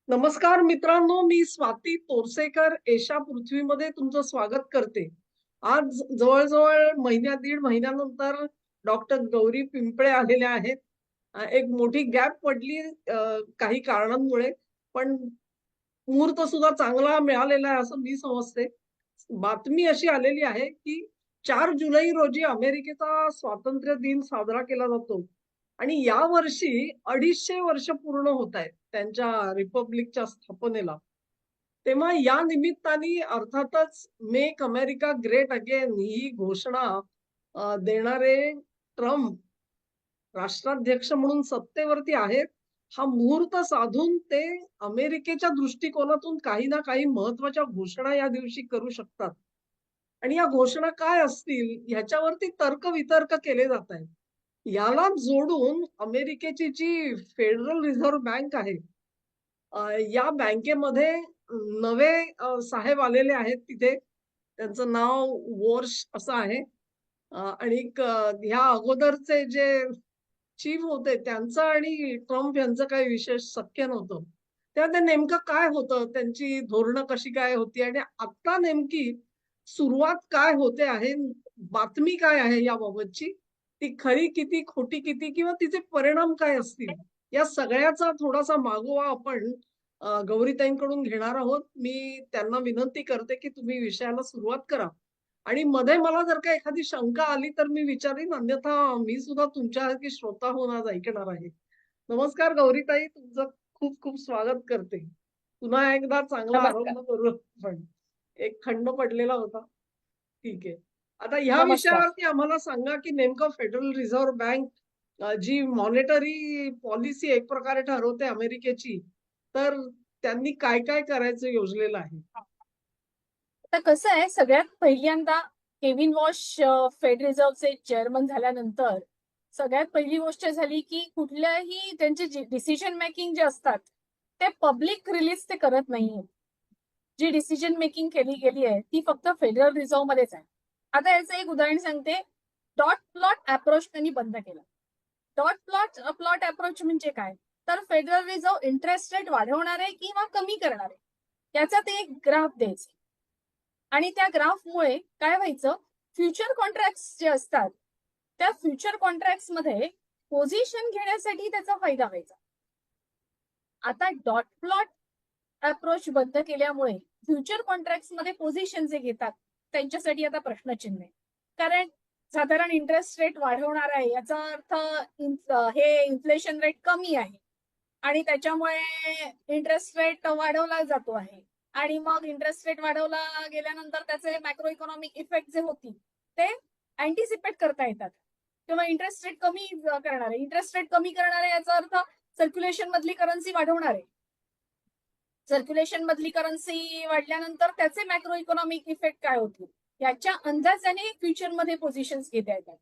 नमस्कार मित्रांनो, मी स्वाती तोरसेकर एशा पृथ्वीमध्ये तुमचं स्वागत करते. आज जवळ-जवळ दीड महिन्यानंतर डॉक्टर गौरी पिंपळे आलेल्या आहेत. एक मोठी गॅप पडली काही कारणांमुळे, पण मुहूर्त सुद्धा चांगला मिळालेला आहे असं मी समजते. बातमी अशी आलेली आहे, की 4 जुलै रोजी अमेरिकेचा स्वातंत्र्य दिन साजरा केला जातो आणि यावर्षी 250 वर्ष पूर्ण होत आहेत त्यांच्या रिपब्लिकच्या स्थापनेला. तेव्हा या निमित्ताने अर्थातच मेक अमेरिका ग्रेट अगेन ही घोषणा देणारे ट्रम्प राष्ट्राध्यक्ष म्हणून सत्तेवरती आहेत. हा मुहूर्त साधून ते अमेरिकेच्या दृष्टिकोनातून काही ना काही महत्त्वाच्या घोषणा या दिवशी करू शकतात. आणि या घोषणा काय असतील ह्याच्यावरती तर्क-वितर्क केले जात आहेत. याला जोडून अमेरिकेची जी फेडरल रिझर्व्ह बँक आहे, या बँकेमध्ये नवे साहेब आलेले आहेत तिथे. त्यांचं नाव वोर्श असं आहे. आणि ह्या अगोदरचे जे चीफ होते त्यांचं आणि ट्रम्प यांचं काही विशेष सख्य नव्हतं. तेव्हा ते नेमकं काय होतं, त्यांची धोरणं कशी काय होती आणि आता नेमकी सुरुवात काय होते आहे, बातमी काय आहे याबाबतची, ती खरी किती, खोटी किती किंवा तिचे परिणाम काय असतील, या सगळ्याचा थोडासा मागोवा आपण गौरीताईंकडून घेणार आहोत. मी त्यांना विनंती करते, की तुम्ही विषयाला सुरुवात करा. आणि मध्ये मला जर का एखादी शंका आली तर मी विचारीन, अन्यथा मी सुद्धा तुमच्यासारखी श्रोता होऊन आज ऐकणार आहे. नमस्कार गौरीताई, तुमचं खूप खूप स्वागत करते. पुन्हा एकदा चांगला नमस्कार. आरंभ करू आपण. एक खंड पडलेला होता. ठीक आहे. आता ह्या नमस्कार. विषयावरती आम्हाला सांगा, की नेमकं फेडरल रिझर्व्ह बँक जी मॉनिटरी पॉलिसी एक प्रकारे ठरवते अमेरिकेची, तर त्यांनी काय-काय करायचं योजलेलं आहे? आता कसं आहे, सगळ्यात पहिल्यांदा केविन वॉश फेड रिझर्व्हचे चेअरमन झाल्यानंतर सगळ्यात पहिली गोष्ट झाली, की कुठल्याही त्यांचे डिसिजन मेकिंग जे असतात, ते पब्लिक रिलीज ते करत नाहीये. जी डिसिजन मेकिंग केली गेली आहे, ती फक्त फेडरल रिझर्व्ह मध्येच आहे. आता याचं एक उदाहरण सांगते. डॉट प्लॉट अप्रोच त्यांनी बंद केला. डॉट प्लॉट प्लॉट अप्रोच म्हणजे काय? तर फेडरल रिझर्व्ह इंटरेस्ट रेट वाढवणार आहे किंवा कमी करणार आहे, याचा ते एक ग्राफ द्यायचे. आणि त्या ग्राफमुळे काय व्हायचं, फ्युचर कॉन्ट्रॅक्ट्स जे असतात, त्या फ्युचर कॉन्ट्रॅक्ट्स मध्ये पोझिशन घेण्यासाठी त्याचा फायदा व्हायचा. आता डॉट प्लॉट अप्रोच बंद केल्यामुळे फ्युचर कॉन्ट्रॅक्ट्स मध्ये पोझिशन जे घेतात त्यांच्यासाठी आता प्रश्नचिन्ह आहे. कारण साधारण इंटरेस्ट रेट वाढवणार आहे याचा अर्थ हे इन्फ्लेशन रेट कमी आहे आणि त्याच्यामुळे इंटरेस्ट रेट वाढवला जातो आहे. आणि मग इंटरेस्ट रेट वाढवला गेल्यानंतर त्याचे मॅक्रो इकॉनॉमिक इफेक्ट जे होतील ते अँटिसिपेट करता येतात. किंवा इंटरेस्ट रेट कमी करणार आहे, इंटरेस्ट रेट कमी करणार आहे याचा अर्थ सर्क्युलेशन मधली करन्सी वाढवणार आहे. सर्क्युलेशन मधली करन्सी वाढल्यानंतर त्याचे मॅक्रो इकॉनॉमिक इफेक्ट काय होतील याच्या अंदाजाने फ्युचरमध्ये पोझिशन्स घेता येतात.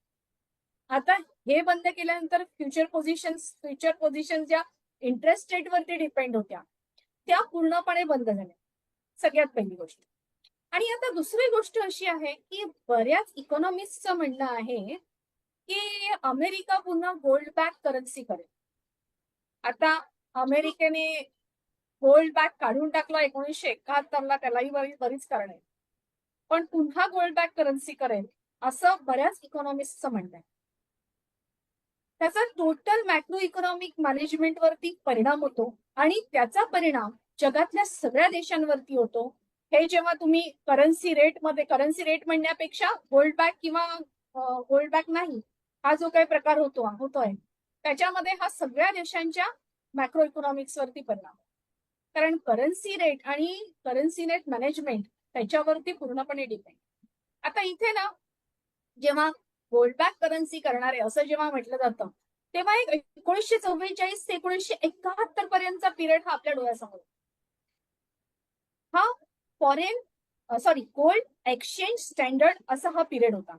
आता हे बंद केल्यानंतर फ्युचर पोझिशन ज्या इंटरेस्ट रेटवरती डिपेंड होत्या त्या पूर्णपणे बंद झाल्या. सगळ्यात पहिली गोष्ट. आणि आता दुसरी गोष्ट अशी आहे, की बऱ्याच इकॉनॉमिस्टचं म्हणणं आहे की अमेरिका पुन्हा गोल्ड बॅक करन्सी करेल. आता अमेरिकेने गोल्ड बॅक काढून टाकला 1971ला, त्यालाही बरीच कारण आहे. पण पुन्हा गोल्ड बॅक करन्सी करेल असं बऱ्याच इकॉनॉमिस्टचं म्हणणं आहे. त्याचा टोटल मॅक्रो इकॉनॉमिक मॅनेजमेंटवरती परिणाम होतो आणि त्याचा परिणाम जगातल्या सगळ्या देशांवरती होतो. हे जेव्हा तुम्ही करन्सी रेट म्हणण्यापेक्षा गोल्ड बॅक किंवा गोल्ड बॅक नाही, हा जो काही प्रकार होतोय त्याच्यामध्ये हा सगळ्या देशांच्या मॅक्रो इकॉनॉमिक्स वरती परिणाम. कारण करन्सी रेट आणि करन्सी नेट मॅनेजमेंट त्याच्यावरती पूर्णपणे डिपेंड. आता इथे ना, जेव्हा गोल्ड बॅक करन्सी करणारे असं जेव्हा म्हटलं जातं, तेव्हा एक 1944 ते 1971 पर्यंतचा पिरियड हा आपल्या डोळ्यासमोर. हा गोल्ड एक्सचेंज स्टँडर्ड असा हा पिरियड होता.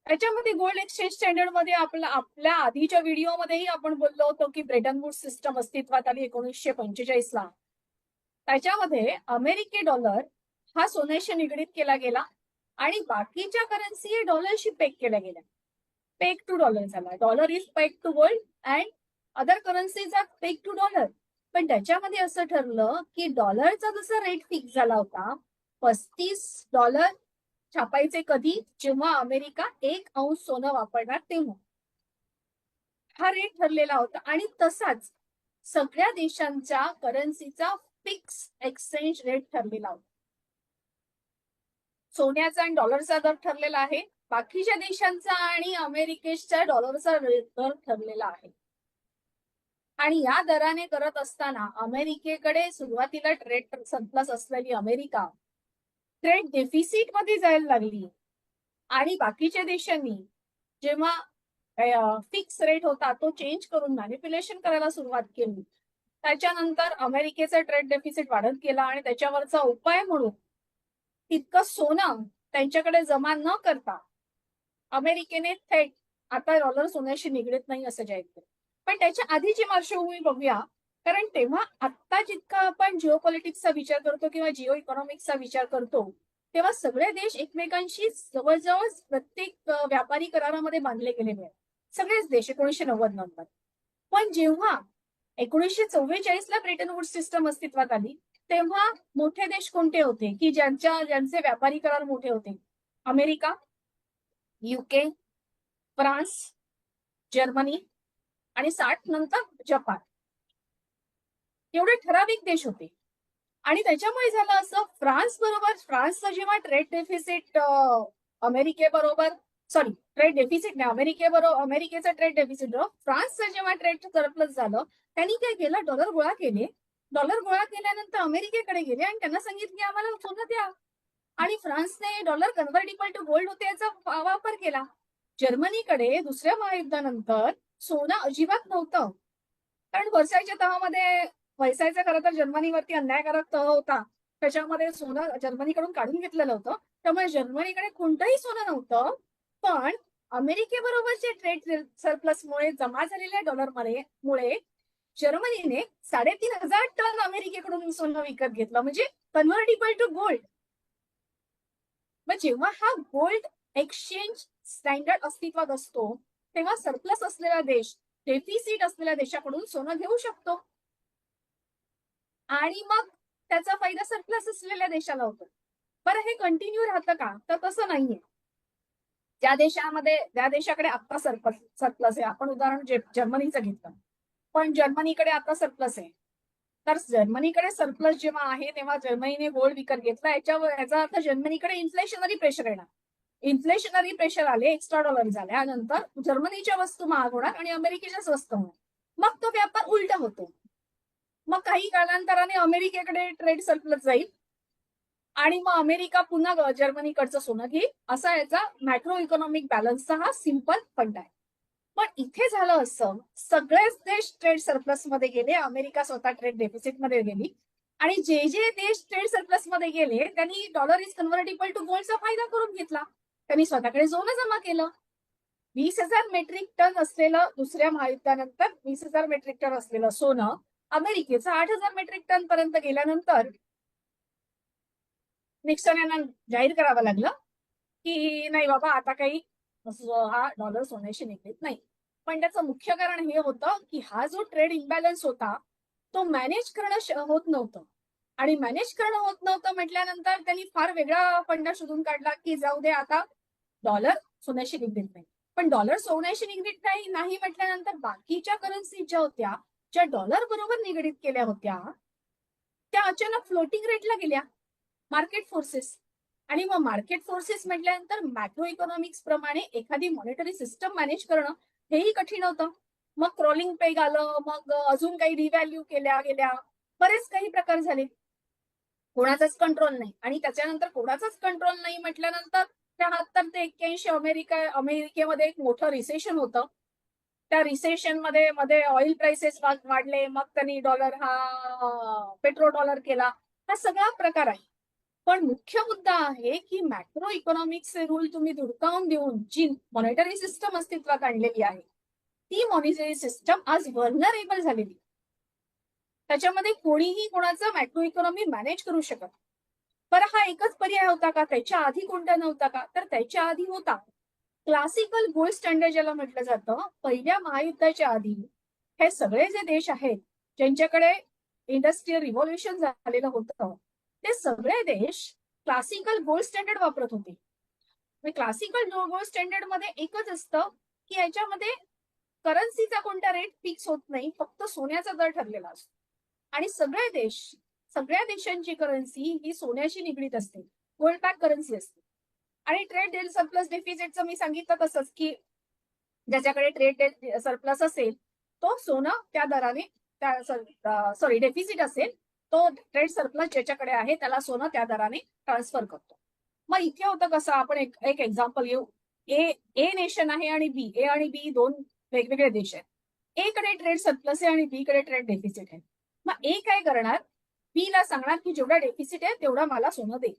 त्याच्यामध्ये गोल्ड एक्सचेंज स्टँडर्ड मध्ये आपल्या आधीच्या व्हिडिओमध्येही आपण बोललो होतो की ब्रेटन वूड्स सिस्टम अस्तित्वात आली 1945ला. त्याच्यामध्ये अमेरिकी डॉलर हा सोन्याशी निगडीत केला गेला आणि बाकीच्या करन्सी डॉलरशी पेक केल्या गेल्या. पेक टू डॉलर झाला. Dollar is peg to gold and other currencies are peg to dollar. पण त्याच्यामध्ये असं ठरलं की डॉलरचा जसा रेट फिक्स झाला होता, $35 छापायचे कधी, जेव्हा अमेरिका 1 अंश सोनं वापरणार तेव्हा. हा रेट ठरलेला होता आणि तसाच सगळ्या देशांच्या करन्सीचा फिक्स एक्सचेंज रेट ठरलेला होता. सोन्याचा आणि डॉलरचा दर ठरलेला आहे, बाकीच्या देशांचा आणि अमेरिकेच्या डॉलरचा दर ठरलेला आहे. आणि या दराने करत असताना अमेरिकेकडे सुरुवातीला ट्रेड सरप्लस असलेली अमेरिका ट्रेड डेफिसिट मध्ये जायला लागली आणि बाकीच्या देशांनी जेव्हा फिक्स रेट होता तो चेंज करून मॅनिप्युलेशन करायला सुरुवात केली, त्याच्यानंतर अमेरिकेचा ट्रेड डेफिसिट वाढत गेला आणि त्याच्यावरचा उपाय म्हणून तितकं सोनं त्यांच्याकडे जमा न करता अमेरिकेने थेट आता डॉलर सोन्याशी निगडीत नाही असं जाहीर केलं. पण त्याच्या आधीची पार्श्वभूमी बघूया, कारण तेव्हा आत्ता जितका आपण जिओ पॉलिटिक्सचा विचार करतो किंवा जिओ इकॉनॉमिक्सचा विचार करतो, तेव्हा सगळे देश एकमेकांशी जवळजवळ प्रत्येक व्यापारी करारामध्ये बांधले गेलेले आहेत, सगळेच देश 1990 नंतर. पण जेव्हा 1944ला ब्रेटन वूड्स सिस्टम अस्तित्वात आली, तेव्हा मोठे देश कोणते होते की ज्यांचे व्यापारी करार मोठे होते? अमेरिका, युके, फ्रान्स, जर्मनी आणि 60 नंतर जपान. एवढे ठराविक देश होते. आणि त्याच्यामुळे झालं असं, फ्रान्सचं जेव्हा ट्रेड डेफिसिट अमेरिकेबरोबर, सॉरी ट्रेड डेफिसिट नाही, अमेरिकेचं ट्रेड डेफिसिट, फ्रान्सचं जेव्हा ट्रेड सरप्लस झालं, त्यांनी काय केलं, डॉलर गोळा केले. डॉलर गोळा केल्यानंतर अमेरिकेकडे गेले आणि त्यांना सांगितले आम्हाला सोनं द्या. आणि फ्रान्सने डॉलर कन्व्हर्टिबल टू गोल्ड होते याचा वापर केला. जर्मनीकडे दुसऱ्या महायुद्धानंतर सोनं अजिबात नव्हतं, कारण वर्षाच्या तहामध्ये पैसायचा खरं तर जर्मनीवरती अन्यायकारक तह होता, त्याच्यामध्ये सोनं जर्मनीकडून काढून घेतलेलं होतं, त्यामुळे जर्मनीकडे कोणतंही सोनं नव्हतं. पण अमेरिकेबरोबरचे ट्रेड सरप्लसमुळे जमा झालेल्या डॉलरमुळे जर्मनीने 3,500 टन अमेरिकेकडून सोनं विकत घेतलं, म्हणजे कन्व्हर्टिबल टू गोल्ड. मग जेव्हा हा गोल्ड एक्सचेंज स्टँडर्ड अस्तित्वात असतो, तेव्हा सरप्लस असलेला देश डेफिसिट असलेल्या देशाकडून सोनं घेऊ शकतो आणि मग त्याचा फायदा सरप्लस असलेल्या देशाला होतो. बरं, हे कंटिन्यू राहतं का? तर तसं नाहीये. ज्या देशाकडे आता सरप्लस आहे, आपण उदाहरण जर्मनीचं घेतलं, पण जर्मनीकडे आता सरप्लस आहे, तर जर्मनीकडे सरप्लस जेव्हा आहे तेव्हा जर्मनीने गोल्ड विकत घेतला, याचा अर्थ जर्मनीकडे इन्फ्लेशनरी प्रेशर येणार. इन्फ्लेशनरी प्रेशर आले, एक्स्ट्रा डॉलर झाल्यानंतर जर्मनीच्या वस्तू महाग होणार आणि अमेरिकेच्या स्वस्त होणार. मग तो व्यापार उलटा होतो. मग काही कालांतराने अमेरिकेकडे ट्रेड सरप्लस जाईल आणि मग अमेरिका पुन्हा जर्मनीकडचं सोनं घेईल, असा याचा मॅक्रो इकॉनॉमिक बॅलन्सचा हा सिंपल फंड आहे. पण इथे झालं असं, सगळेच देश ट्रेड सरप्लस मध्ये गेले, अमेरिका स्वतः ट्रेड डेफिसिट मध्ये गेली आणि जे देश ट्रेड सरप्लस मध्ये गेले त्यांनी डॉलर इज कन्व्हर्टिबल टू गोल्डचा फायदा करून घेतला. त्यांनी स्वतःकडे सोनं जमा केलं. 20,000 मेट्रिक टन असलेलं, दुसऱ्या महायुद्धानंतर 20,000 मेट्रिक टन असलेलं सोनं अमेरिकेचं 8,000 मेट्रिक टन पर्यंत गेल्यानंतर निक्सन यांना जाहीर करावं लागलं की नाही बाबा, आता काही हा डॉलर सोन्याशी निगडीत नाही. पण त्याचं मुख्य कारण हे होतं की हा जो ट्रेड इम्बॅलन्स होता तो मॅनेज करणं होत नव्हतं, आणि मॅनेज करणं होत नव्हतं म्हटल्यानंतर त्यांनी फार वेगळा फंडा शोधून काढला की जाऊ दे, आता डॉलर सोन्याशी निगडीत नाही. पण डॉलर सोन्याशी निगडीत नाही म्हटल्यानंतर बाकीच्या करन्सी ज्या होत्या, ज्या डॉलर बरोबर निगडीत केल्या होत्या, त्या अचानक फ्लोटिंग रेटला गेल्या, मार्केट फोर्सेस. आणि मग मार्केट फोर्सेस म्हटल्यानंतर मॅक्रो इकॉनॉमिक्स प्रमाणे एखादी मॉनिटरी सिस्टम मॅनेज करणं हेही कठीण होतं. मग क्रॉलिंग पेग आलं, मग अजून काही रिव्हॅल्यू केल्या गेल्या, बरेच काही प्रकार झाले, कोणाचाच कंट्रोल नाही. आणि त्याच्यानंतर कोणाचाच कंट्रोल नाही म्हटल्यानंतर 73 ते 81 अमेरिकेमध्ये एक मोठं रिसेशन होतं. त्या रिसेशन मध्ये ऑइल प्राइसेस वाढले, मग त्यांनी डॉलर हा पेट्रो डॉलर केला, हा सगळा प्रकार आहे. पण मुख्य मुद्दा आहे की मॅक्रो इकॉनॉमिक्सचे रूल तुम्ही धुडकावून देऊन जी मॉनिटरी सिस्टम अस्तित्वात आणलेली आहे, ती मॉनिटरी सिस्टम आज व्हर्नरेबल झालेली. त्याच्यामध्ये कोणीही कोणाचं मॅक्रो इकॉनॉमी मॅनेज करू शकत. बरं, हा एकच पर्याय होता का? त्याच्या आधी कोणता नव्हता का? तर त्याच्या आधी होता. क्लासिकल गोल्ड स्टँडर्ड ज्याला म्हटलं जातं, पहिल्या महायुद्धाच्या आधी हे सगळे जे देश आहेत ज्यांच्याकडे इंडस्ट्रियल रिव्हॉल्युशन झालेलं होतं ते सगळे देश क्लासिकल गोल्ड स्टँडर्ड वापरत होते. क्लासिकल गोल्ड स्टँडर्ड मध्ये एकच असतं की याच्यामध्ये करन्सीचा कोणता रेट फिक्स होत नाही, फक्त सोन्याचा दर ठरलेला असतो. आणि सगळ्या देशांची करन्सी ही सोन्याशी निगडीत असते, गोल्ड बॅक करन्सी असते. आणि ट्रेड डेल सरप्लस डेफिसिटचं मी सांगितलं तसंच की ज्याच्याकडे ट्रेड सरप्लस असेल तो सोनं त्या दराने, सॉरी डेफिसिट असेल तो ट्रेड सरप्लस ज्याच्याकडे आहे त्याला सोनं त्या दराने ट्रान्सफर करतो. मग इथे होतं कसं, आपण एक एक्झाम्पल घेऊ. ए नेशन आहे आणि बी, ए आणि बी दोन वेगवेगळे देश आहेत. ए कडे ट्रेड सरप्लस आहे आणि बी कडे ट्रेड डेफिसिट आहे. मग ए काय करणार, बी ला सांगणार की जेवढा डेफिसिट आहे तेवढा मला सोनं दे.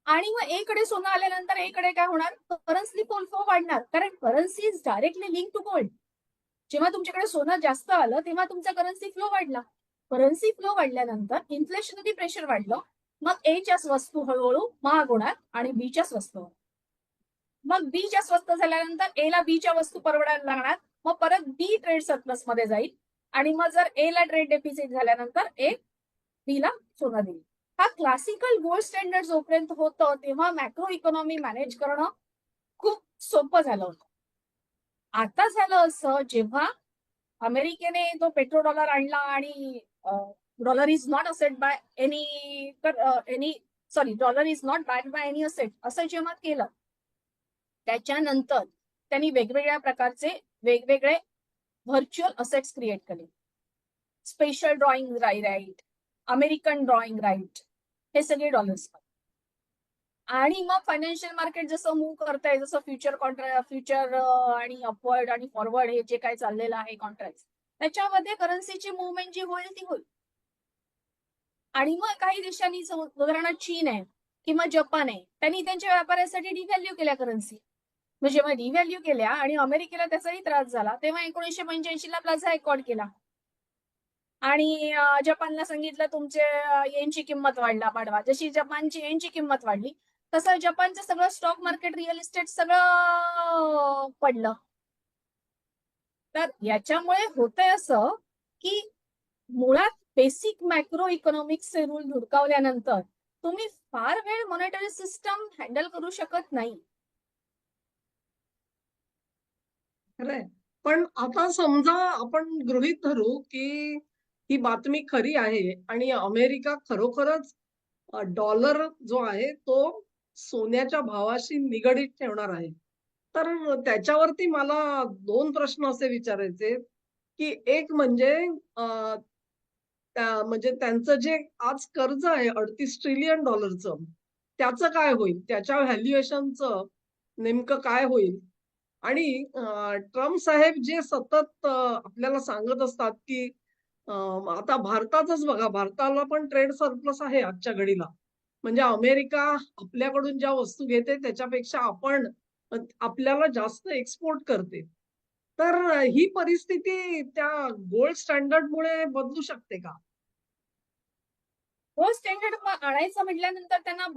आणि मग ए कडे सोनं आल्यानंतर ए कडे काय होणार, करन्सी फ्लो वाढणार, कारण currency is directly link to gold. जेव्हा तुमच्याकडे सोनं जास्त आलं तेव्हा तुमचा करन्सी फ्लो वाढला. करन्सी फ्लो वाढल्यानंतर इन्फ्लेशनरी प्रेशर वाढलं, मग एच्या वस्तू हळूहळू महाग होणार आणि बीच्या स्वस्त होणार. मग बीच्या स्वस्त झाल्यानंतर ए ला बीच्या वस्तू परवडायला लागणार, मग परत बी ट्रेड सरप्लस मध्ये जाईल. आणि मग जर ए ला ट्रेड डेफिसिट झाल्यानंतर ए बी ला सोनं देईल. हा क्लासिकल गोल्ड स्टँडर्ड जोपर्यंत होतं तेव्हा मॅक्रो इकॉनॉमी मॅनेज करणं खूप सोपं झालं होतं. आता झालं असं, जेव्हा अमेरिकेने तो पेट्रो डॉलर आणला आणि dollar is not asset by dollar is not backed by any asset असं जेव्हा केलं, त्याच्यानंतर त्यांनी वेगवेगळ्या प्रकारचे वेगवेगळे व्हर्च्युअल असेट्स क्रिएट केले. Special drawing right, American drawing right, हे सगळे डॉलर्स. आणि मग फायनान्शियल मार्केट जसं मूव्ह करताय, जसं फ्युचर आणि अपवर्ड आणि फॉरवर्ड हे जे काही चाललेलं आहे कॉन्ट्रॅक्ट, त्याच्यामध्ये करन्सीची मुवमेंट जी होईल ती होईल. आणि मग काही देशांनी, उदाहरणार्थ चीन आहे किंवा जपान आहे, त्यांनी त्यांच्या व्यापारासाठी डिव्हॅल्यू केल्या करन्सी. मग जेव्हा डिव्हॅल्यू केल्या आणि अमेरिकेला त्याचाही त्रास झाला तेव्हा 1985 ला प्लाझा अकॉर्ड केला. आणि जपानला सांगितलं तुमचे येनची किंमत वाढवा. जशी जपानची येनची किंमत वाढली तसं जपानचं सगळं स्टॉक मार्केट, रिअल इस्टेट सगळं पडलं. तर याच्यामुळे होतंय असं की मुळात बेसिक मॅक्रो इकॉनॉमिक्सचे रूल धुडकावल्यानंतर तुम्ही फार वेळ मॉनिटरी सिस्टम हँडल करू शकत नाही. खरंय. पण आता समजा आपण गृहीत धरू की ही बातमी खरी आहे आणि अमेरिका खरोखरच डॉलर जो आहे तो सोन्याच्या भावाशी निगडीत ठेवणार आहे. तर त्याच्यावरती मला दोन प्रश्न असे विचारायचे की एक म्हणजे म्हणजे त्यांचं जे आज कर्ज आहे $38 ट्रिलियन, त्याचं काय होईल, त्याच्या व्हॅल्युएशनचं नेमकं काय होईल. आणि ट्रम्प साहेब जे सतत आपल्याला सांगत असतात की आता भारताचंच बघा, भारताला पण ट्रेड सरप्लस आहे आजच्या घडीला. म्हणजे अमेरिका आपल्याकडून ज्या वस्तू घेते त्याच्यापेक्षा आपण आपल्याला जास्त एक्सपोर्ट करते. तर ही परिस्थिती त्या गोल्ड स्टँडर्डमुळे बदलू शकते का? गोल्ड स्टँडर्ड आणायचं म्हटल्यानंतर त्यांना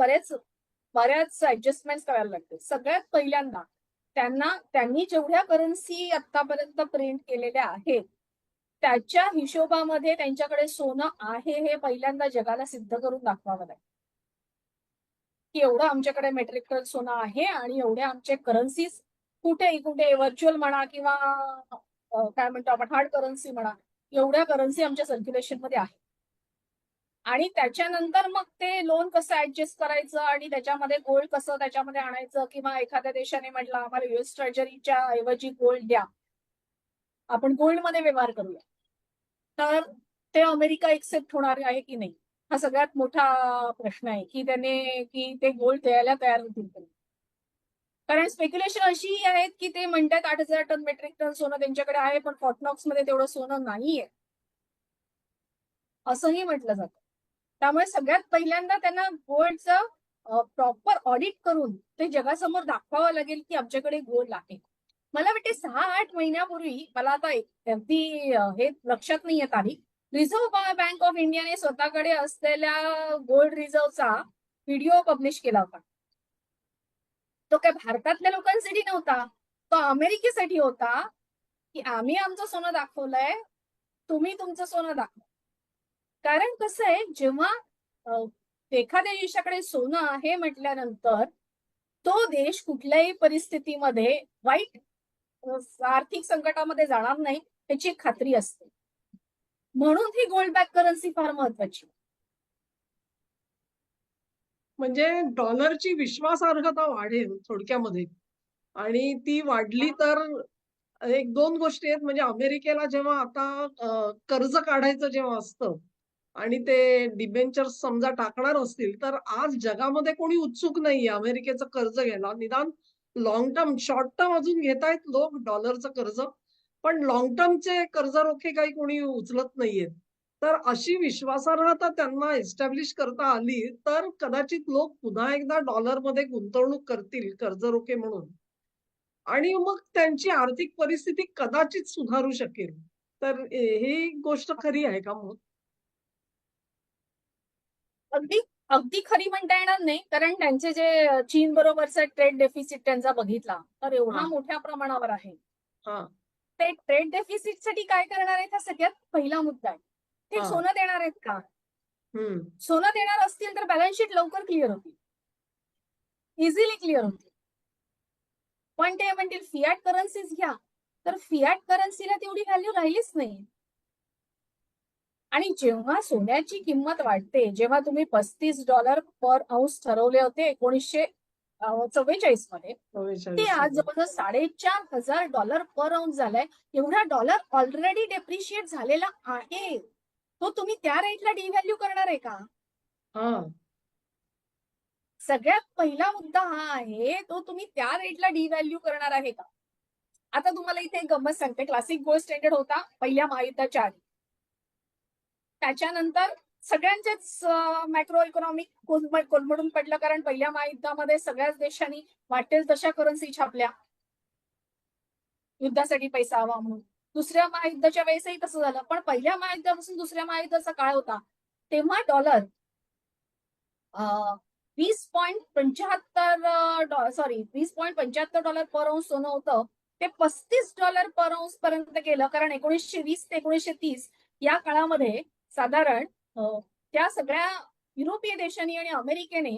बऱ्याच ऍडजस्टमेंट करायला लागते. सगळ्यात पहिल्यांदा त्यांनी जेवढ्या करन्सी आतापर्यंत प्रिंट केलेल्या आहेत त्याच्या हिशोबामध्ये त्यांच्याकडे सोनं आहे हे पहिल्यांदा जगाला सिद्ध करून दाखवावं लागेल की एवढं आमच्याकडे मेट्रिक टन सोनं आहे आणि एवढे आमचे करन्सीज कुठे व्हर्च्युअल म्हणा किंवा काय म्हणतो आपण हार्ड करन्सी म्हणा, एवढ्या करन्सी आमच्या सर्क्युलेशन मध्ये आहे. आणि त्याच्यानंतर मग ते लोन कसं ऍडजस्ट करायचं आणि त्याच्यामध्ये गोल्ड कसं त्याच्यामध्ये आणायचं, किंवा एखाद्या देशाने म्हटलं आम्हाला युएस ट्रेजरीच्या ऐवजी गोल्ड द्या, आपण गोल्डमध्ये व्यवहार करूया, तर ते अमेरिका एक्सेप्ट होणार आहे की नाही, हा सगळ्यात मोठा प्रश्न आहे की की ते गोल्ड द्यायला तयार होतील. कारण स्पेक्युलेशन अशी आहेत की ते म्हणतात 8,000 टन मेट्रिक टन सोनं त्यांच्याकडे आहे, पण फॉर्टनॉक्स मध्ये तेवढं सोनं नाहीये असंही म्हटलं जातं. त्यामुळे सगळ्यात पहिल्यांदा त्यांना गोल्डचं प्रॉपर ऑडिट करून ते जगासमोर दाखवावं लागेल की आमच्याकडे गोल्ड आहे. मला वाटते 6-8 महिन्यापूर्वी, मला आता अगदी हे लक्षात नाहीये तारीख, रिझर्व्ह बँक ऑफ इंडियाने स्वतःकडे असलेल्या गोल्ड रिझर्व्हचा व्हिडिओ पब्लिश केला होता. तो काय भारतातल्या लोकांसाठी नव्हता, तो अमेरिकेसाठी होता की आम्ही आमचं सोनं दाखवलंय, तुम्ही तुमचं सोनं दाखवा. कारण कसं आहे, जेव्हा एखाद्या देशाकडे सोनं आहे म्हटल्यानंतर तो देश कुठल्याही परिस्थितीमध्ये वाईट आर्थिक संकटामध्ये जाणार नाही त्याची एक खात्री असते. म्हणून ही गोल्ड बॅक करन्सी फार महत्वाची. म्हणजे डॉलरची विश्वासार्हता वाढेल थोडक्यामध्ये. आणि ती वाढली तर एक दोन गोष्टी आहेत. म्हणजे अमेरिकेला जेव्हा आता कर्ज काढायचं जेव्हा असतं आणि ते डिबेंचर्स समजा टाकणार असतील, तर आज जगामध्ये कोणी उत्सुक नाहीये अमेरिकेचं कर्ज घ्यायला. निदान लाँग टर्म, शॉर्ट टर्म अजून घेतायत लोक डॉलरचं कर्ज. पण लाँग टर्मचे कर्जरोखे काही कोणी उचलत नाहीयेत. तर अशी विश्वासार्हता त्यांना एस्टॅब्लिश करता आली, तर कदाचित लोक पुन्हा एकदा डॉलरमध्ये गुंतवणूक करतील कर्जरोखे म्हणून. आणि मग त्यांची आर्थिक परिस्थिती कदाचित सुधारू शकेल. तर ही गोष्ट खरी आहे का मग? अगदी अगदी खरी म्हणता येणार नाही, कारण त्यांचे जे चीन बरोबरचा ट्रेड डेफिसिट त्यांचा बघितला तर एवढा हां, मोठ्या प्रमाणावर आहे. हां, ते ट्रेड डेफिसिटसाठी काय करणार आहेत हा सगळ्यात पहिला मुद्दा आहे. ते हां. सोनं देणार आहेत का? हं. सोनं देणार असतील तर बॅलन्स शीट लवकर क्लिअर होतील, इझिली क्लिअर होतील. पण ते म्हणतील फियाट करन्सीज घ्या, तर फियाट करन्सीला तेवढी व्हॅल्यू राहिलीच नाही. आणि जेव्हा सोन्याची किंमत वाढते, जेव्हा तुम्ही $35 पर औंस ठरवले होते 1944 मध्ये, ते 44 आज मध्ये. जवळजवळ $4,500 पर औंस झालाय. एवढा डॉलर ऑलरेडी डेप्रिशिएट झालेला आहे. तो तुम्ही त्या रेटला डिव्हॅल्यू करणार आहे का? हां. सगळ्यात पहिला मुद्दा हा आहे, तो तुम्ही त्या रेटला डिव्हॅल्यू करणार आहे का? आता तुम्हाला इथे एक गंमत सांगते. क्लासिक गोल्ड स्टँडर्ड होता पहिल्या महायुद्धाच्या आधी. त्याच्यानंतर सगळ्यांचेच मॅक्रो इकॉनॉमिक कोलमडून पडलं, कारण पहिल्या महायुद्धामध्ये सगळ्याच देशांनी वाटेल तशा करन्सी छापल्या युद्धासाठी पैसा हवा म्हणून. दुसऱ्या महायुद्धाच्या वेळेसही तसं झालं. पण पहिल्या महायुद्धापासून दुसऱ्या महायुद्धाचा काळ होता तेव्हा डॉलर 20.75 पर औंस सोनं होतं. ते $35 पर औंस पर्यंत गेलं, कारण 1920 ते 1930 या काळामध्ये साधारण त्या सगळ्या युरोपीय देशांनी आणि अमेरिकेने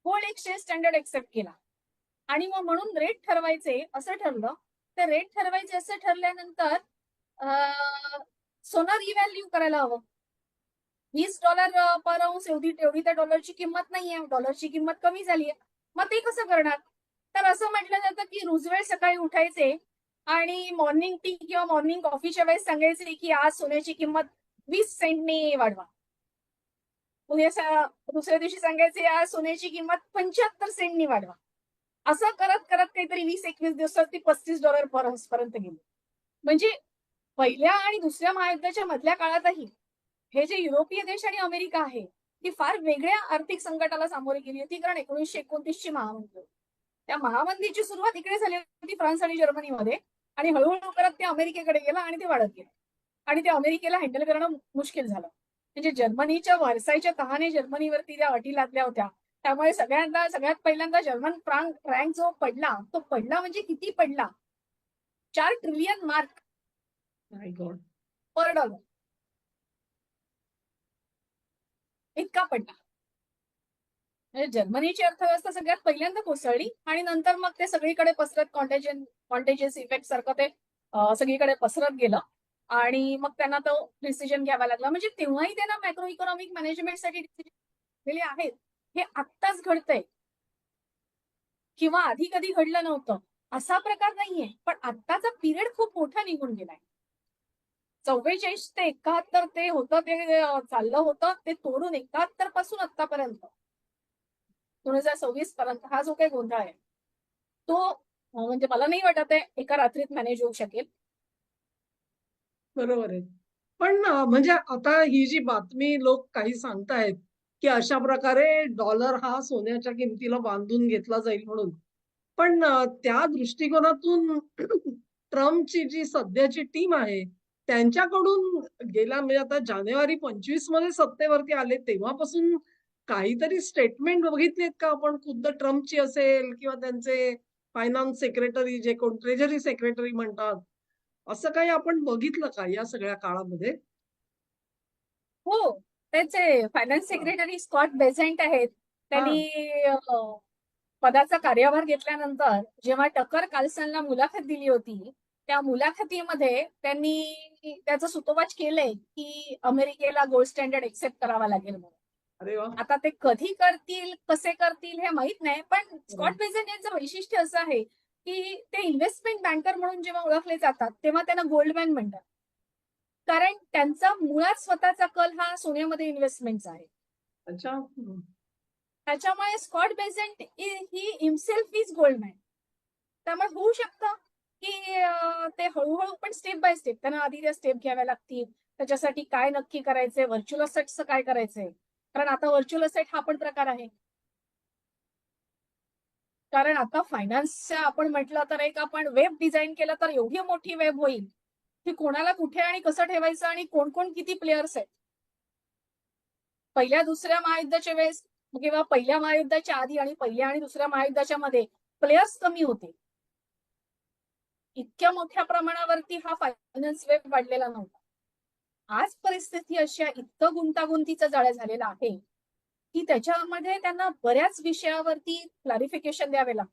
गोल्ड एक्सचेंज स्टँडर्ड एक्सेप्ट केला. आणि मग म्हणून रेट ठरवायचे असं ठरलं. ते रेट ठरवायचे असं ठरल्यानंतर सोनं रिव्हॅल्यू करायला हवं. $20 पर औंस एवढी त्या डॉलरची किंमत नाहीये. डॉलरची किंमत कमी झालीये. मग ते कसं करणार? तर असं म्हटलं जातं की रुझवेल्ट सकाळी उठायचे आणि मॉर्निंग टी किंवा मॉर्निंग कॉफीच्या वेळेस सांगायचे की आज सोन्याची किंमत 20 सेंटनी वाढवा. दुसऱ्या दिवशी सांगायचे आज सोन्याची किंमत 75 सेंटनी वाढवा. असं करत करत काहीतरी 20-21 दिवसात ती $35 पर औंस पर्यंत गेली. म्हणजे पहिल्या आणि दुसऱ्या महायुद्धाच्या मधल्या काळातही हे जे युरोपीय देश आणि अमेरिका आहे, ती फार वेगळ्या आर्थिक संकटाला सामोरी गेली होती, कारण 1929 ची महामंदी. त्या महामंदीची सुरुवात इकडे झाली होती फ्रान्स आणि जर्मनीमध्ये, आणि हळूहळू करत ते अमेरिकेकडे गेलं आणि ते वाढत गेलं. आणि ते अमेरिकेला हँडल करणं मुश्किल झालं. म्हणजे जर्मनीच्या वर्सायच्या तहाने जर्मनीवरती त्या अटी लादल्या होत्या. त्यामुळे सगळ्यात पहिल्यांदा जर्मन फ्रँक जो पडला, तो पडला म्हणजे किती पडला? 4 ट्रिलियन मार्क माय गॉड. पर डॉलर इतका पडला. म्हणजे जर्मनीची अर्थव्यवस्था सगळ्यात पहिल्यांदा कोसळली, आणि नंतर मग ते सगळीकडे पसरत कॉन्टेजियस इफेक्ट सारखं ते सगळीकडे पसरत गेलं. आणि मग त्यांना तो डिसिजन घ्यावा लागला. म्हणजे तेव्हाही त्यांना मॅक्रो इकॉनॉमिक मॅनेजमेंटसाठी डिसिजन दिले आहेत. हे आत्ताच घडतंय किंवा आधी कधी घडलं नव्हतं असा प्रकार नाहीये. पण आत्ताचा पिरियड खूप मोठा निघून गेलाय. 44 ते 71 ते होतं, ते चाललं होतं, ते तोडून 71 पासून आतापर्यंत 2026 पर्यंत हा जो काही गोंधळ आहे, तो म्हणजे मला नाही वाटत आहे एका रात्रीत मॅनेज होऊ शकेल. बरोबर आहे. पण म्हणजे आता ही जी बातमी लोक काही सांगतायत, की अशा प्रकारे डॉलर हा सोन्याच्या किमतीला बांधून घेतला जाईल म्हणून. पण त्या दृष्टिकोनातून ट्रम्पची जी सध्याची टीम आहे, त्यांच्याकडून गेल्या म्हणजे आता जानेवारी 25 मध्ये सत्तेवरती आले तेव्हापासून काहीतरी स्टेटमेंट बघितलीत का आपण? खुद्द ट्रम्पची असेल किंवा त्यांचे फायनान्स सेक्रेटरी जे कोण ट्रेजरी सेक्रेटरी म्हणतात, असं काही आपण बघितलं का या सगळ्या काळामध्ये? हो, त्याचे फायनान्स हा सेक्रेटरी स्कॉट बेझंट आहेत. हा. त्यांनी पदाचा कार्यभार घेतल्यानंतर जेव्हा टकर कार्लसनला मुलाखत दिली होती, त्या मुलाखतीमध्ये त्यांनी त्याचं सुतोवाच केलंय की अमेरिकेला गोल्ड स्टँडर्ड एक्सेप्ट करावा लागेल म्हणून. अरे वा. आता ते कधी करतील, कसे करतील हे माहित नाही, पण स्कॉट बेझंट यांचं वैशिष्ट्य असं आहे की ते इन्व्हेस्टमेंट बँकर म्हणून जेव्हा ओळखले जातात तेव्हा त्यांना गोल्डमॅन म्हणतात. कारण त्यांचा मुळात स्वतःचा कल हा सोन्यामध्ये इन्व्हेस्टमेंटचा आहे. अच्छा. त्याच्यामुळे Scott Bessent he himself is Goldman. त्यामुळे होऊ शकतं की ते हळूहळू पण स्टेप बाय स्टेप त्यांना आधी त्या स्टेप घ्याव्या लागतील. त्याच्यासाठी काय नक्की करायचंय, व्हर्च्युअल असेट्सचं काय करायचंय, कारण आता व्हर्च्युअल असेट हा पण प्रकार आहे. कारण आता फायनान्सच्या आपण म्हटलं तर एक आपण वेब डिझाईन केलं तर एवढी मोठी वेब होईल की कोणाला कुठे आणि कसं ठेवायचं आणि कोण कोण किती प्लेयर्स आहेत. पहिल्या दुसऱ्या महायुद्धाच्या वेळेस किंवा पहिल्या महायुद्धाच्या आधी आणि पहिल्या आणि दुसऱ्या महायुद्धाच्या मध्ये प्लेयर्स कमी होते. इतक्या मोठ्या प्रमाणावरती हा फायनान्स वेब वाढलेला नव्हता. आज परिस्थिती अशी इतकं गुंतागुंतीचं जाळं झालेलं आहे की त्याच्यामध्ये त्यांना बऱ्याच विषयावरती क्लॅरिफिकेशन द्यावे लागतं.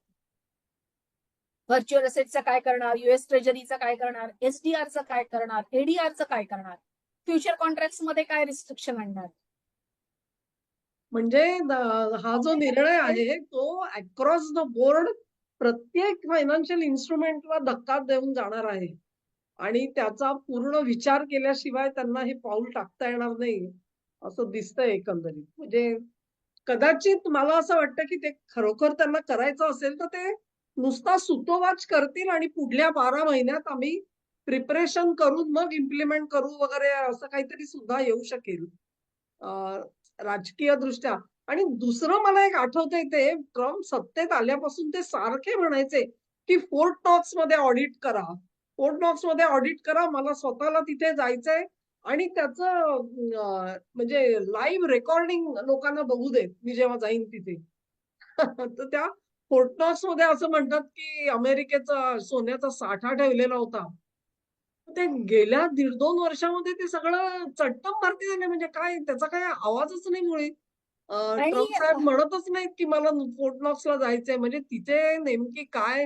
व्हर्च्युअल असेटचं काय करणार, युएस ट्रेजरीचं काय करणार, एसडीआरचं काय करणार, एडीआरचं काय करणार, फ्युचर कॉन्ट्रॅक्ट मध्ये काय रिस्ट्रिक्शन आणणार. म्हणजे हा जो निर्णय आहे तो अक्रॉस द बोर्ड प्रत्येक फायनान्शियल इन्स्ट्रुमेंटला धक्का देऊन जाणार आहे आणि त्याचा पूर्ण विचार केल्याशिवाय त्यांना हे पाऊल टाकता येणार नाही असं दिसतंय एकंदरीत. म्हणजे कदाचित मला असं वाटतं की ते खरोखर त्यांना करायचं असेल तर ते नुसता सुतोवाच करतील आणि पुढल्या 12 महिन्यात आम्ही प्रिपरेशन करून मग इम्प्लिमेंट करू वगैरे असं काहीतरी सुद्धा येऊ शकेल राजकीय दृष्ट्या. आणि दुसरं मला एक आठवतंय ते ट्रम्प सत्तेत आल्यापासून ते सारखे म्हणायचे की फोर्ट नॉक्स मध्ये ऑडिट करा, फोर्ट नॉक्स मध्ये ऑडिट करा, मला स्वतःला तिथे जायचंय आणि त्याचं म्हणजे लाईव्ह रेकॉर्डिंग लोकांना बघू देत मी जेव्हा जाईन तिथे. तर त्या फोर्ट नॉक्स मध्ये असं म्हणतात की अमेरिकेचा सोन्याचा साठा ठेवलेला होता. ते गेल्या 1.5-2 वर्षामध्ये ते सगळं चट्टम मारती झाले. म्हणजे काय त्याचा काही आवाजच नाही मुळी. आणि ट्रम्प साहेब म्हणतच नाहीत की मला फोर्ट नॉक्सला जायचंय. म्हणजे तिथे नेमकी काय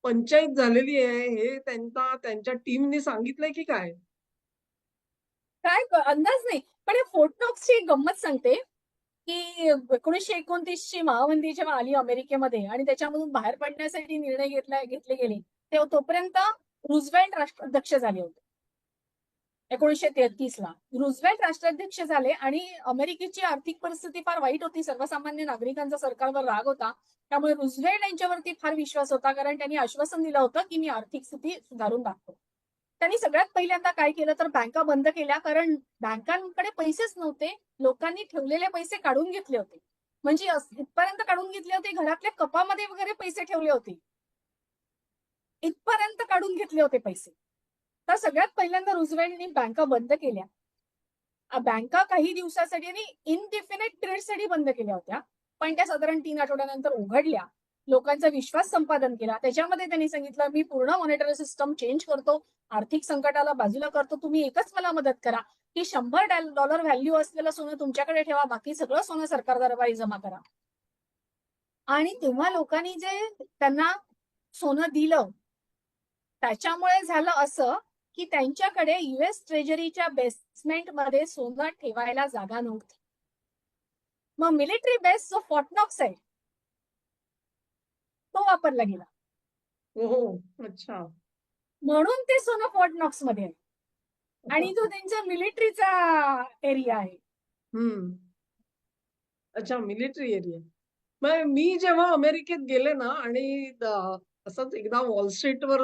पंचायत झालेली आहे हे त्यांच्या टीमनी सांगितलंय की काय? काय अंदाज नाही. पण या फोर्ट नॉक्सची एक गंमत सांगते की 1929 ची महामंदी जेव्हा आली अमेरिकेमध्ये आणि त्याच्यामधून बाहेर पडण्यासाठी निर्णय घेतले गेले तेव्हा तोपर्यंत रुझवेल्ट राष्ट्राध्यक्ष झाले होते. 1933 ला रुझवेल्ट राष्ट्राध्यक्ष झाले आणि अमेरिकेची आर्थिक परिस्थिती फार वाईट होती. सर्वसामान्य नागरिकांचा सरकारवर राग होता. त्यामुळे रुझवेल्ट यांच्यावरती फार विश्वास होता, कारण त्यांनी आश्वासन दिलं होतं की मी आर्थिक स्थिती सुधारून दाखवतो. त्यांनी सगळ्यात पहिल्यांदा काय केलं तर बँका बंद केल्या, कारण बँकांकडे पैसेच नव्हते. लोकांनी ठेवलेले पैसे काढून घेतले होते. म्हणजे इथपर्यंत काढून घेतले होते, घरातल्या कपामध्ये वगैरे पैसे ठेवले होते, इथपर्यंत काढून घेतले होते पैसे. तर सगळ्यात पहिल्यांदा रुझवेल्टनी बँका बंद केल्या. बँका काही दिवसासाठी आणि इनडिफिनिट पिरियडसाठी बंद केल्या होत्या, पण त्या साधारण 3 आठवड्यानंतर उघडल्या. लोकांचा विश्वास संपादन केला. त्याच्यामध्ये त्यांनी सांगितलं मी पूर्ण मॉनिटरी सिस्टम चेंज करतो, आर्थिक संकटाला बाजूला करतो, तुम्ही एकच मला मदत करा की $100 व्हॅल्यू असलेलं सोनं तुमच्याकडे ठेवा, बाकी सगळं सोनं सरकार दरबारी जमा करा. आणि तेव्हा लोकांनी जे त्यांना सोनं दिलं त्याच्यामुळे झालं असं की त्यांच्याकडे युएस ट्रेजरीच्या बेसमेंटमध्ये सोनं ठेवायला जागा नव्हती. मग मिलिटरी बेस जो फोर्ट नॉक्स आहे तो वापरला गेला. हो. अच्छा. म्हणून ते सोनं फोर्ट नॉक्स मध्ये आहे आणि तो त्यांच्या मिलिटरीचा एरिया आहे. हम्म. अच्छा, मिलिटरी एरिया. मग मी जेव्हा अमेरिकेत गेले ना आणि असंच एकदा वॉल स्ट्रीटवर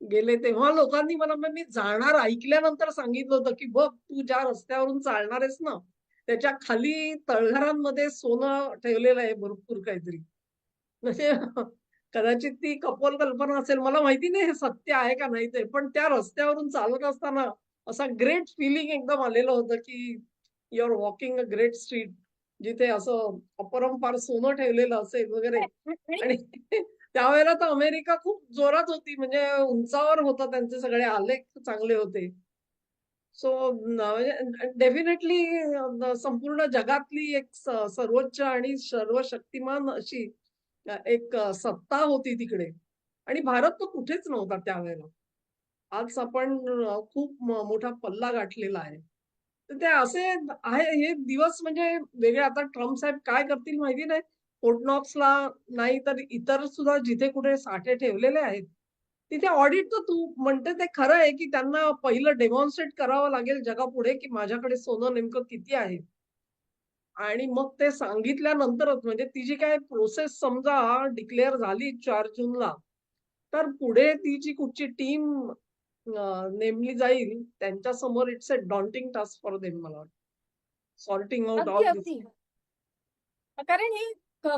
गेले तेव्हा लोकांनी मला मी जाणार ऐकल्यानंतर सांगितलं होतं की बघ तू ज्या रस्त्यावरून चालणार आहेस ना त्याच्या खाली तळघरांमध्ये सोनं ठेवलेलं आहे भरपूर काहीतरी. म्हणजे कदाचित ती कपोल कल्पना असेल, मला माहिती नाही हे सत्य आहे का नाही ते, पण त्या रस्त्यावरून चालत असताना असा ग्रेट फिलिंग एकदम आलेलं होतं की you are walking a great street, जिथे असं अपरंपार सोनं ठेवलेलं असेल वगैरे. आणि आणि त्यावेळेला तर अमेरिका खूप जोरात होती, म्हणजे उंचावर होता, त्यांचे सगळे आलेख चांगले होते. सो डेफिनेटली संपूर्ण जगातली एक सर्वोच्च आणि सर्वशक्तिमान अशी एक सत्ता होती तिकडे. आणि भारत तर कुठेच नव्हता त्यावेळेला. आज आपण खूप मोठा पल्ला गाठलेला आहे. तर ते असे आहे हे दिवस म्हणजे वेगळे. आता ट्रम्प साहेब काय करतील माहिती नाही. फोर्ट नॉक्सला नाही तर इतर सुद्धा जिथे कुठे साठे ठेवलेले आहेत, तिथे ऑडिट तर तू म्हणते ते खरं आहे, की त्यांना पहिलं डेमॉन्स्ट्रेट करावं लागेल जगापुढे, की माझ्याकडे सोनं नेमकं किती आहे. आणि मग ते सांगितल्यानंतरच म्हणजे ती जी काही प्रोसेस समजा डिक्लेअर झाली 4 जूनला, तर पुढे ती जी कुठची टीम नेमली जाईल, त्यांच्यासमोर it's a daunting task for them मला वाटतं. सॉर्टिंग आउट अगदी ऑल दिस. अगदी. कारण हे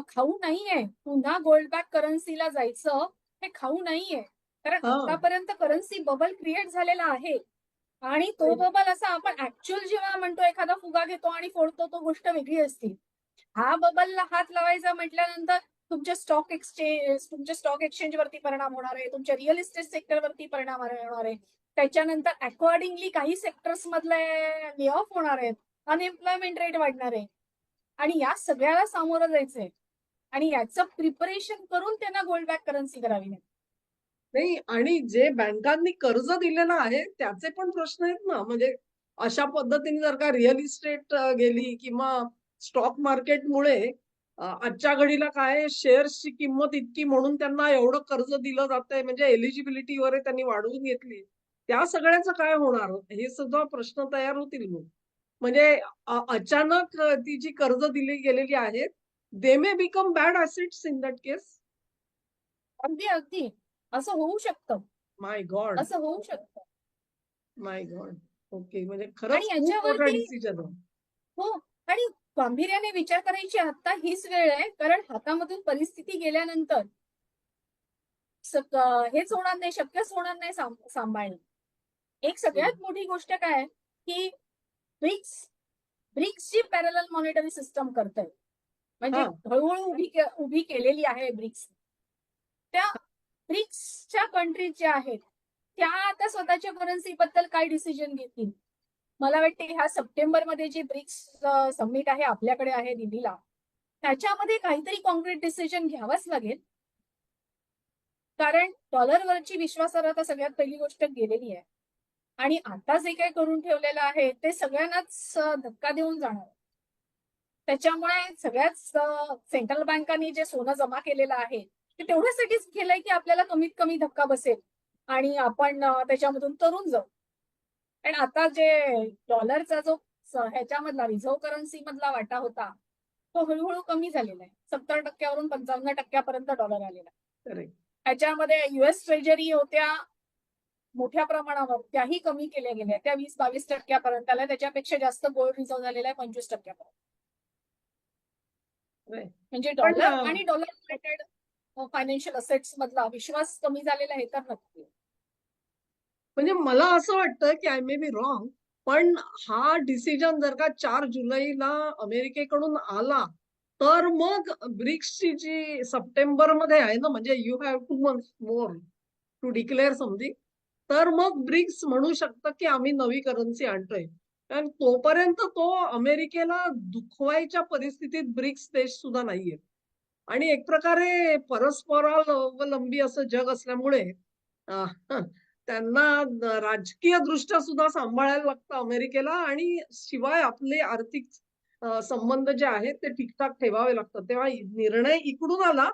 खाऊ नाहीये. पुन्हा गोल्ड बॅक करन्सीला जायचं हे खाऊ नाहीये. कारण हां. आतापर्यंत करन्सी बबल क्रिएट झालेला आहे. आणि तो बबल असा आपण ऍक्च्युअल जेव्हा म्हणतो एखादा फुगा घेतो आणि फोडतो तो गोष्ट वेगळी असते. हा बबलला हात लावायचा म्हटल्यानंतर तुमच्या स्टॉक एक्सचेंज वरती परिणाम होणार आहे, तुमच्या रिअल इस्टेट सेक्टरवरती परिणाम होणार आहे. त्याच्यानंतर अकॉर्डिंगली काही सेक्टर्स मधले ले ऑफ होणार आहेत, अनएम्प्लॉयमेंट रेट वाढणार आहे. आणि या सगळ्याला सामोरं जायचंय आणि याचं प्रिपरेशन करून त्यांना गोल्ड बॅक करन्सी करावी लागेल. नाही आणि जे बँकांनी कर्ज दिलेलं आहे त्याचे पण प्रश्न आहेत ना. म्हणजे अशा पद्धतीने जर का रिअल इस्टेट गेली किंवा स्टॉक मार्केटमुळे आजच्या घडीला काय शेअर्सची किंमत इतकी म्हणून त्यांना एवढं कर्ज दिलं जातंय म्हणजे एलिजिबिलिटी वगैरे त्यांनी वाढवून घेतली. त्या सगळ्याचं काय होणार? हे सुद्धा प्रश्न तयार होतील मग. म्हणजे अचानक ती जी कर्ज दिली गेलेली आहेत, they may become bad assets in that case. अगदी अगदी असं होऊ शकतं. My god! असं होऊ शकतं. My god! ओके. म्हणजे आणि खरंच खूप मोठा याच्यावरती डिसिजन आहे. हो. आणि गांभीर्याने विचार करायची आता हीच वेळ आहे, कारण हातामधून परिस्थिती गेल्यानंतर हेच होणार नाही, शक्यच होणार नाही सांभाळणं. एक सगळ्यात मोठी गोष्ट काय आहे, की ब्रिक्स ब्रिक्सची पॅरलल मॉनिटरी सिस्टम करतायत. म्हणजे हां. हळूहळू उभी केलेली आहे ब्रिक्स. त्या ब्रिक्सच्या कंट्रीज ज्या आहेत त्या आता स्वतःच्या करन्सी बद्दल काय डिसिजन घेतील. मला वाटते ह्या सप्टेंबरमध्ये जे ब्रिक्स समिट आहे आपल्याकडे आहे दिल्लीला, त्याच्यामध्ये काहीतरी कॉन्क्रीट डिसिजन घ्यावाच लागेल. कारण डॉलरवरची विश्वासार्हता सगळ्यात पहिली गोष्ट गेलेली आहे. आणि आता जे काही करून ठेवलेलं आहे ते सगळ्यांनाच धक्का देऊन जाणार. त्याच्यामुळे सगळ्याच सेंट्रल बँकांनी जे सोनं जमा केलेलं आहे ते तेवढ्यासाठीच केलंय की आपल्याला कमीत कमी धक्का बसेल आणि आपण त्याच्यामधून तरून जाऊ. आणि आता जे डॉलरचा जो ह्याच्यामधला रिझर्व्ह करन्सी मधला वाटा होता तो हळूहळू कमी झालेला आहे. 70% 55% डॉलर आलेला आहे. करेक्ट. ह्याच्यामध्ये युएस ट्रेजरी होत्या मोठ्या प्रमाणावर, त्याही कमी केल्या गेल्या. त्या 20-22% आल्या. त्याच्यापेक्षा जास्त गोल्ड रिझर्व्ह झालेला आहे 25%. राइट. म्हणजे पण डॉलर आणि डॉलर रिलेटेड फायनान्शियल असेट्स मधला विश्वास कमी झालेला आहे तर नक्की. म्हणजे मला असं वाटतं, की आय मे बी रॉंग, पण हा डिसिजन जर का 4 जुलैला अमेरिकेकडून आला, तर मग ब्रिक्सची जी सप्टेंबरमध्ये आहे ना, म्हणजे you have 2 months more to declare something. तर मग ब्रिक्स म्हणू शकतं, की आम्ही नवी करन्सी आणतोय. कारण तोपर्यंत तो अमेरिकेला दुखवायच्या परिस्थितीत ब्रिक्स देश सुद्धा नाहीये. आणि एक प्रकारे परस्परावलंबी असं जग असल्यामुळे अ, त्यांना राजकीय दृष्ट्या सुद्धा सांभाळायला लागतं अमेरिकेला आणि शिवाय आपले आर्थिक संबंध जे आहेत ते ठीकठाक ठेवावे लागतात. तेव्हा निर्णय इकडून आला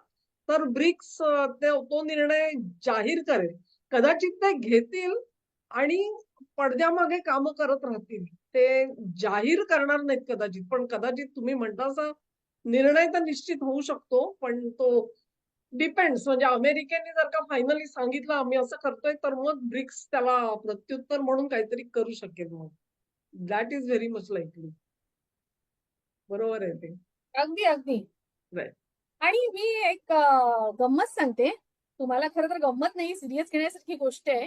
तर ब्रिक्स तो निर्णय जाहीर करेल. कदाचित ते घेतील आणि पडद्यामागे कामं करत राहतील. ते जाहीर करणार नाहीत कदाचित. पण कदाचित तुम्ही म्हणता तसा निर्णय तर निश्चित होऊ शकतो. पण तो डिपेंड्स म्हणजे अमेरिकेने जर का फायनली सांगितलं आम्ही असं करतोय, तर मग ब्रिक्स त्याला प्रत्युत्तर म्हणून काहीतरी करू शकेल मग. That is very much likely. बरोबर आहे ते. अगदी अगदी. राइट. आणि मी एक गंमत सांगते तुम्हाला. खरं तर गंमत नाही, सिरियस घेण्यासारखी गोष्ट आहे.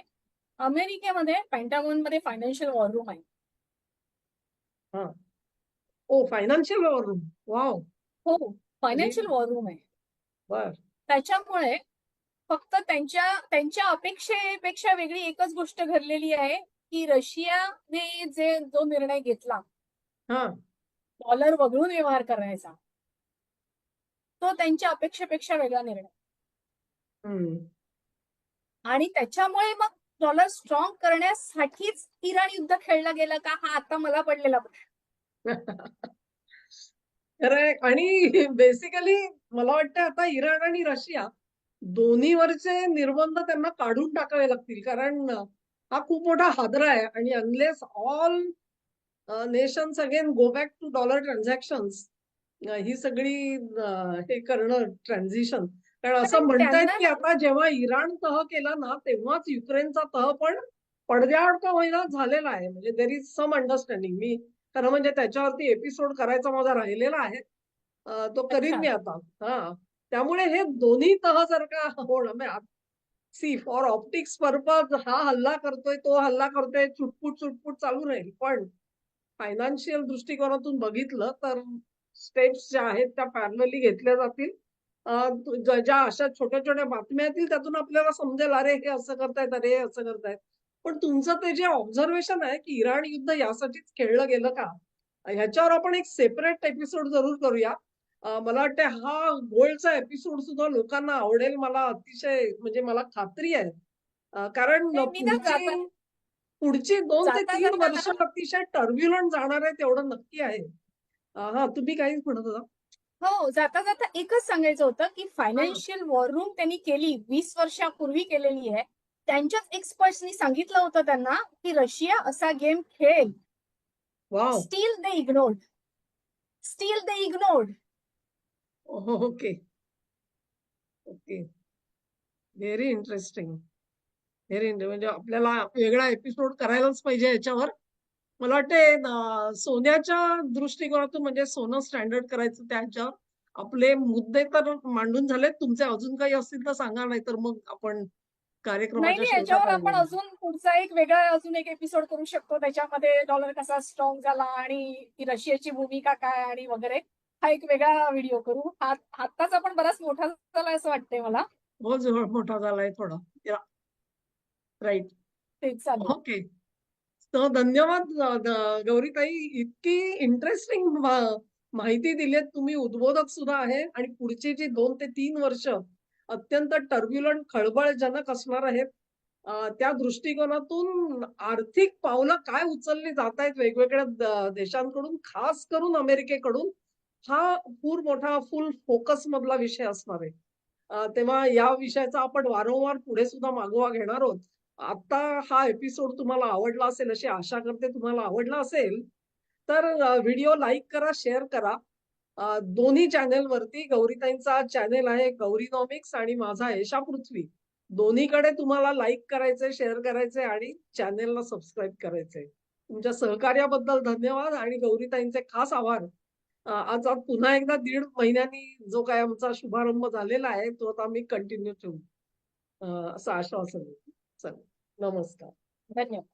अमेरिकेमध्ये पेंटागॉन मध्ये फायनान्शियल वॉर रूम आहे. हां. Oh! Financial war room. Wow! हो, व्हेरी फायनान्शियल वॉर रूम आहे. बरं. त्याच्यामुळे फक्त त्यांच्या त्यांच्या अपेक्षेपेक्षा वेगळी एकच गोष्ट घडलेली आहे. की रशियाने जो निर्णय घेतला हा डॉलर वगळून व्यवहार करण्याचा, तो त्यांच्या अपेक्षेपेक्षा वेगळा निर्णय. हम्म. आणि त्याच्यामुळे मग डॉलर स्ट्रॉंग करण्यासाठीच इराण युद्ध खेळलं गेलं का, हा आता मला पडलेला प्रश्न. खरंय. आणि बेसिकली मला वाटतं आता इराण आणि रशिया दोन्हीवरचे निर्बंध त्यांना काढून टाकावे लागतील, कारण हा खूप मोठा हादरा आहे. आणि unless all nations again go back to dollar transactions, ही सगळी हे करणं ट्रान्झिशन. कारण असं कारण म्हणतायत त्यांना की आता जेव्हा इराण तह केला ना, तेव्हाच युक्रेनचा तह पण पडद्याआड का होईना झालेला आहे. म्हणजे देर इज सम अंडरस्टँडिंग. मी खरं म्हणजे त्याच्यावरती एपिसोड करायचा माझा राहिलेला आहे. तो करीन अच्छा. मी आता. हा, त्यामुळे हे दोन्ही तह जर का होणं, सी फॉर ऑप्टिक्स पर्पज हा हल्ला करतोय, तो हल्ला करतोय, चुटपुट चुटपुट चालू राहील. पण फायनान्शियल दृष्टिकोनातून बघितलं तर स्टेप्स ज्या आहेत त्या पॅरलली घेतल्या जातील. ज्या अशा छोट्या छोट्या बातम्या येतील त्यातून आपल्याला समजेल, अरे हे असं करतायत, अरे हे असं करतायत. पण तुमचं ते जे ऑब्झर्वेशन आहे की इराण युद्ध यासाठीच खेळलं गेलं का, ह्याच्यावर आपण एक सेपरेट एपिसोड जरूर करूया. मला वाटतं हा गोल्डचा एपिसोड सुद्धा लोकांना आवडेल. मला अतिशय, म्हणजे मला खात्री आहे. कारण नाही, मी ना जाता पुढची 2 ते जाता 3 वर्ष जाता अतिशय टर्ब्युलंट जाणार आहे, तेवढं नक्की आहे. हा, तुम्ही काहीच म्हणत होता? हो, जाता जाता एकच सांगायचं होतं की हं. फायनान्शियल वॉर रूम त्यांनी केली 20 वर्षापूर्वी केलेली आहे. त्यांच्याच एक्सपर्ट्सनी सांगितलं होतं त्यांना की रशिया असा गेम खेळेल. Wow! Still they ignored. Still they ignored. Okay. Okay. Very interesting. म्हणजे आपल्याला वेगळा एपिसोड करायलाच पाहिजे याच्यावर. मला वाटते सोन्याच्या दृष्टिकोनातून, म्हणजे सोनं स्टँडर्ड करायचं त्याच्यावर. आपले मुद्दे तर मांडून झालेत. तुमचे अजून काही असतील तर सांगा, नाही तर मग आपण नाही कार्यक्रमाच्या नाही, शेवटात याच्यावर आपण आलेलो. अजून पुढचा अजून एक एपिसोड करू शकतो. त्याच्यामध्ये डॉलर कसा स्ट्रॉंग झाला आणि रशियाची भूमिका काय आणि वगैरे, हा एक वेगळा व्हिडिओ करू. आत्ताच आपण बराच मोठा झालाय असं वाटतंय मला. हो, जवळ मोठा झालाय थोडा. राईट. तेच चालेल. ओके. तर धन्यवाद गौरीताई, इतकी इंटरेस्टिंग माहिती दिलीत तुम्ही. उद्बोधक सुद्धा आहे. आणि पुढची जी 2 ते 3 वर्ष अत्यंत टर्ब्युलंट, खळबळजनक असणार आहेत. त्या दृष्टिकोनातून आर्थिक पावलं काय उचलली जात आहेत वेगवेगळ्या देशांकडून, खास करून अमेरिकेकडून, हा मोठा फुल फोकस मधला विषय असणार आहे. तेव्हा या विषयाचा आपण वारंवार पुढे सुद्धा मागोवा घेणार आहोत. आता हा एपिसोड तुम्हाला आवडला असेल अशी आशा करते. तुम्हाला आवडला असेल तर व्हिडिओ लाईक करा, शेअर करा. दोन्ही चॅनेलवरती, गौरीताईंचा चॅनेल आहे गौरीनॉमिक्स आणि माझा एशा पृथ्वी, दोन्हीकडे तुम्हाला लाईक करायचंय, शेअर करायचंय आणि चॅनेलला सबस्क्राईब करायचंय. तुमच्या सहकार्याबद्दल धन्यवाद आणि गौरीताईंचे खास आभार. आज पुन्हा एकदा 1.5 महिन्यांनी जो काय आमचा शुभारंभ झालेला आहे तो आता आम्ही कंटिन्यू ठेवू, असं आश्वासन देते. चला, नमस्कार. धन्यवाद.